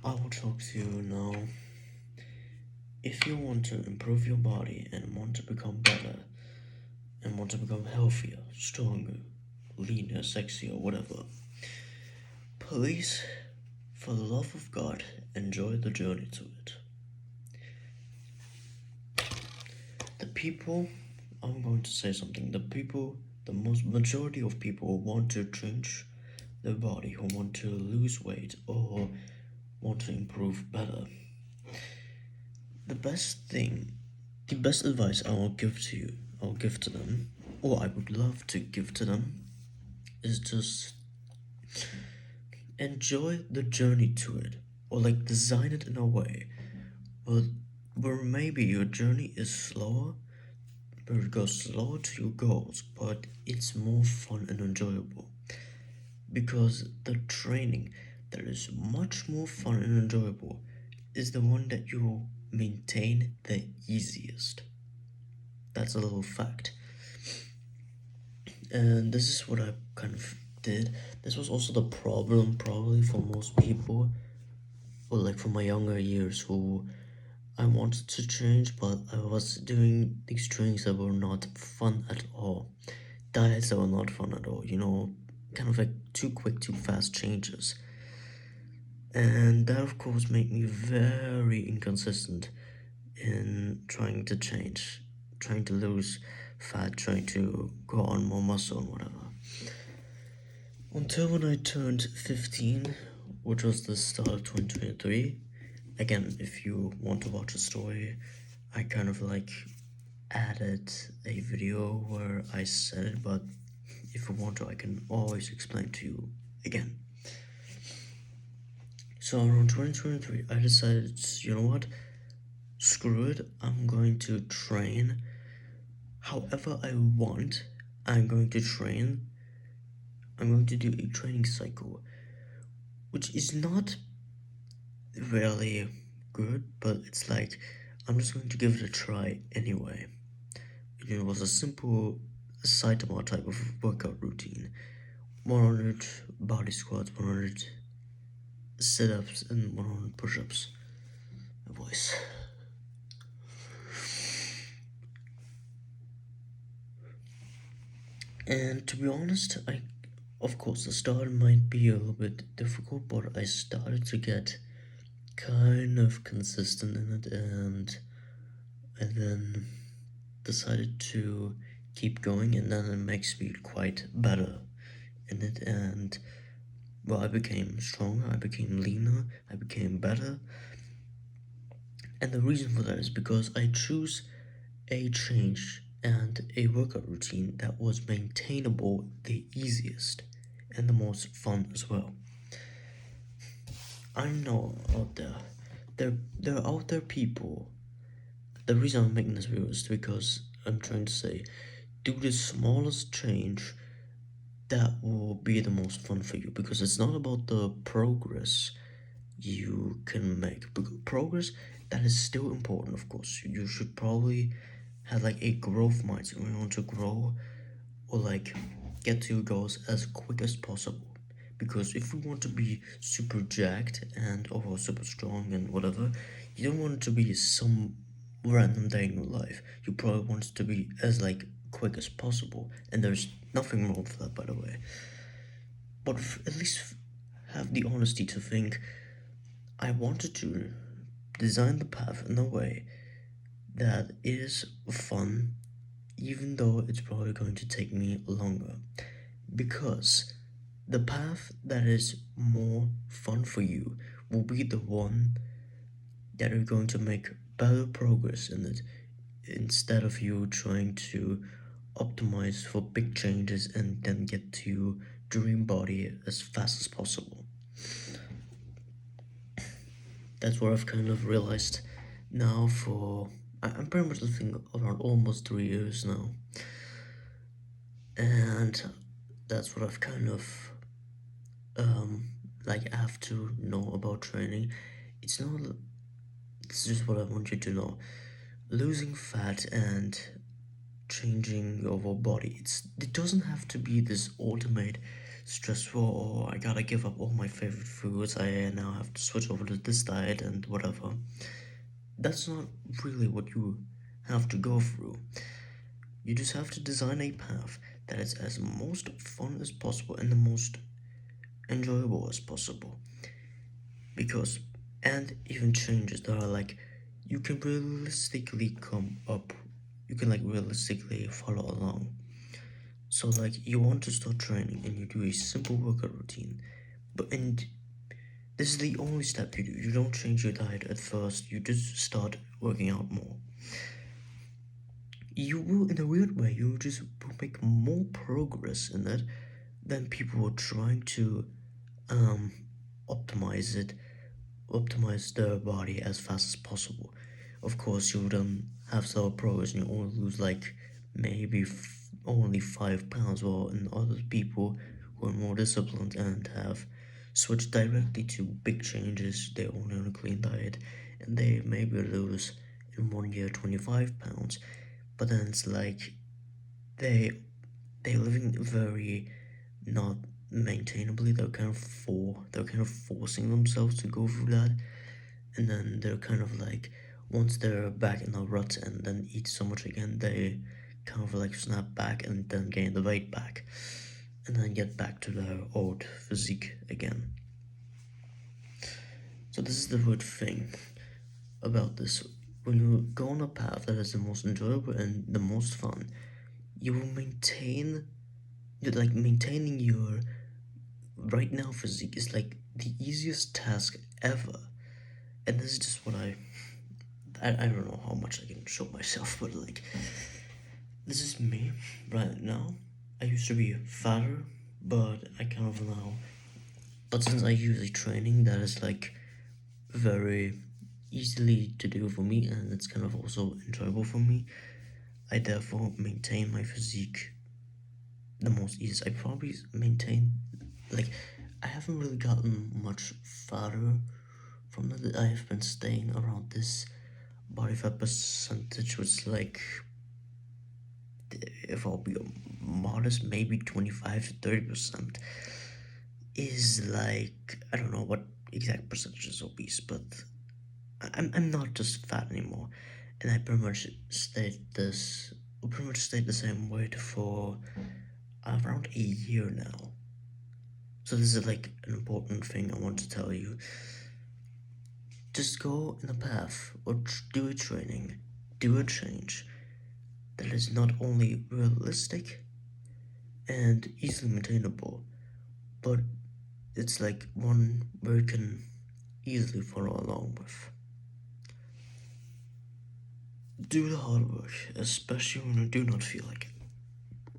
I will talk to you now. If you want to improve your body and want to become better and want to become healthier, stronger, leaner, sexier, whatever, please, for the love of God, enjoy the journey to it. The people, I'm going to say something. The most majority of people who want to change their body, who want to lose weight or want to improve better, the best thing, the best advice I'll give to them, or I would love to give to them, is just enjoy the journey to it, or like design it in a way where, where maybe your journey is slower, where it goes slower to your goals, but it's more fun and enjoyable. Because the training that is much more fun and enjoyable is the one that you maintain the easiest. That's a little fact. And this is what I kind of did. This was also the problem, probably, for most people, or like for my younger years, who I wanted to change, but I was doing these trainings that were not fun at all. Diets that were not fun at all, kind of like too quick, too fast changes. And that, of course, made me very inconsistent in trying to change, trying to lose fat, trying to grow on more muscle and whatever. Until when I turned 15, which was the start of 2023. Again, if you want to watch a story, I kind of like added a video where I said it, but if you want to, I can always explain to you again. So around 2023, I decided, you know what? Screw it, I'm going to train however I want. I'm going to train. I'm going to do a training cycle, which is not really good, but it's like I'm just going to give it a try anyway. It was a simple Saitama type of workout routine: 100 body squats, 100 sit-ups, and 100 push-ups. My voice. And to be honest, of course, the start might be a little bit difficult, but I started to get kind of consistent in it, and I then decided to keep going, and then it makes me quite better in it. And well, I became stronger, I became leaner, I became better. And the reason for that is because I choose a change and a workout routine that was maintainable the easiest and the most fun as well. I know out there are out there people. The reason I'm making this video is because I'm trying to say, do the smallest change that will be the most fun for you, because it's not about the progress you can make. Progress, that is still important, of course. You should probably have like a growth mindset when you want to grow, or like get to your goals as quick as possible. Because if we want to be super jacked and or super strong and whatever, you don't want it to be some random day in your life. You probably want it to be as like quick as possible, and there's nothing wrong with that, by the way. But at least have the honesty to think, I wanted to design the path in a way that is fun, even though it's probably going to take me longer. Because the path that is more fun for you will be the one that are going to make better progress in it, instead of you trying to optimize for big changes and then get to your dream body as fast as possible. That's what I've kind of realized now for I'm pretty much living around almost 3 years now. And that's what I've kind of like have to know about training. It's not It's just what I want you to know. Losing fat and changing your whole body, it doesn't have to be this ultimate stressful, or I gotta give up all my favorite foods, I now have to switch over to this diet and whatever. That's not really what you have to go through. You just have to design a path that is as most fun as possible and the most enjoyable as possible. Because, and even changes that are like, you can realistically come up, you can like realistically follow along. So like you want to start training and you do a simple workout routine, and this is the only step you do. You don't change your diet at first, you just start working out more. You will, in a weird way, you just will make more progress in it than people are trying to um optimize it, optimize their body as fast as possible. Of course, you don't have slower progress and you only lose like maybe only 5 pounds, while in other people who are more disciplined and have switched directly to big changes, they're only on a clean diet and they maybe lose in 1 year 25 pounds. But then it's like they they're living very not maintainably. They're kind of forcing themselves to go through that, and then they're kind of like, once they're back in a rut and then eat so much again, they kind of like snap back and then gain the weight back and then get back to their old physique again. So this is the weird thing about this. When you go on a path that is the most enjoyable and the most fun, you will maintaining your right now physique is like the easiest task ever. And this is just what I don't know how much I can show myself, but like, this is me right now. I used to be fatter, but I kind of now, but since I use a training that is like very easily to do for me and it's kind of also enjoyable for me, I therefore maintain my physique the most easiest. I probably maintain, like, I haven't really gotten much fatter from that. I have been staying around this body fat percentage, which is like, if I'll be modest, maybe 25 to 30% is like, I don't know what exact percentage is obese, but I'm not just fat anymore, and I pretty much stayed the same weight for around a year now. So this is like an important thing I want to tell you. Just go in a path or do a training, do a change that is not only realistic and easily maintainable, but it's like one where you can easily follow along with. Do the hard work, especially when you do not feel like it.